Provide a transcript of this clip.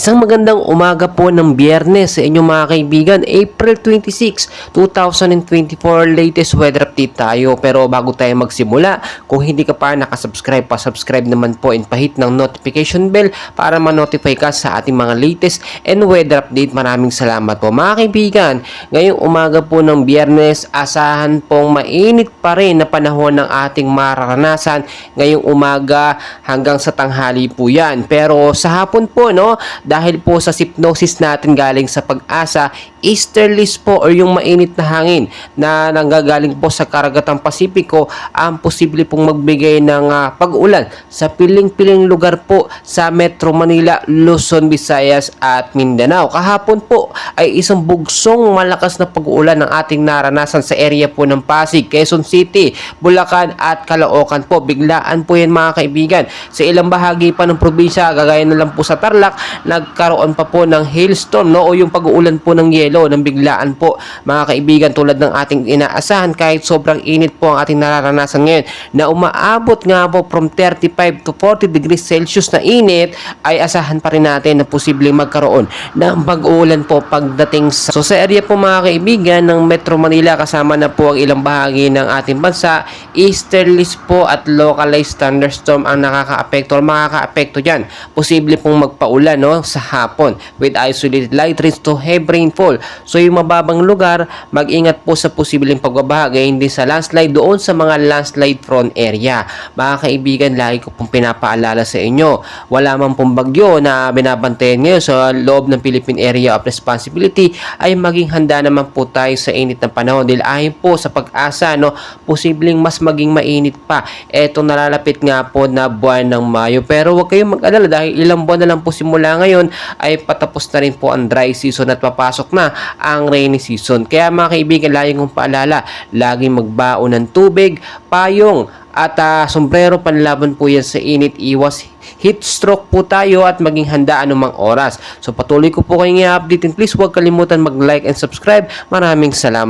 Isang magandang umaga po ng Biyernes sa inyong mga kaibigan. April 26, 2024, latest weather update tayo. Pero bago tayo magsimula, kung hindi ka pa nakasubscribe, pa-subscribe naman po and pahit ng notification bell para ma-notify ka sa ating mga latest and weather update. Maraming salamat po mga kaibigan. Ngayong umaga po ng Biyernes, asahan pong mainit pa rin na panahon ng ating mararanasan ngayong umaga hanggang sa tanghali po yan. Pero sa hapon po, no, dahil po sa hypnosis natin galing sa Pag-asa, easterlies po or yung mainit na hangin na nanggagaling po sa karagatang Pasipiko ang posible pong magbigay ng pag-ulan sa piling-piling lugar po sa Metro Manila, Luzon, Visayas at Mindanao. Kahapon po ay isang bugsong malakas na pag-uulan ng ating naranasan sa area po ng Pasig, Quezon City, Bulacan at Caloocan po. Biglaan po yan mga kaibigan. Sa ilang bahagi pa ng probinsya, gagaya na lang po sa Tarlac, nagkaroon pa po ng hailstorm, no, o yung pag-uulan po ng yelo ng biglaan po mga kaibigan, tulad ng ating inaasahan. Kahit sobrang init po ang ating nararanasan ngayon na umaabot nga po from 35 to 40 degrees Celsius na init, ay asahan pa rin natin na posibleng magkaroon ng pag-uulan po pagdating sa area po mga kaibigan ng Metro Manila, kasama na po ang ilang bahagi ng ating bansa. Easterlies po at localized thunderstorm ang nakaka-apekto o makaka-apekto dyan. Posible pong magpaulan, no, sa hapon with isolated light rains to heavy rainfall. So yung mababang lugar, mag-ingat po sa posibleng pagbabaha, gayon din sa landslide doon sa mga landslide prone area. Mga kaibigan, lagi ko pong pinapaalala sa inyo, wala man pong bagyo na binabantayan ngayon sa loob ng Philippine Area of Responsibility, ay maging handa naman po tayo sa init ng panahon dahil ayon po sa Pag-asa, no, posibleng mas maging mainit pa etong nalalapit nga po na buwan ng Mayo. Pero huwag kayong mag-alala dahil ilang buwan na lang po simula ngayon ay patapos na rin po ang dry season at papasok na ang rainy season. Kaya mga kaibigan, lagi kong paalala, laging magbaon ng tubig, payong at sombrero panlaban po yan sa init. Iwas heat stroke po tayo at maging handa anumang oras. So patuloy ko po kayong i-update, and please huwag kalimutan mag-like and subscribe. Maraming salamat.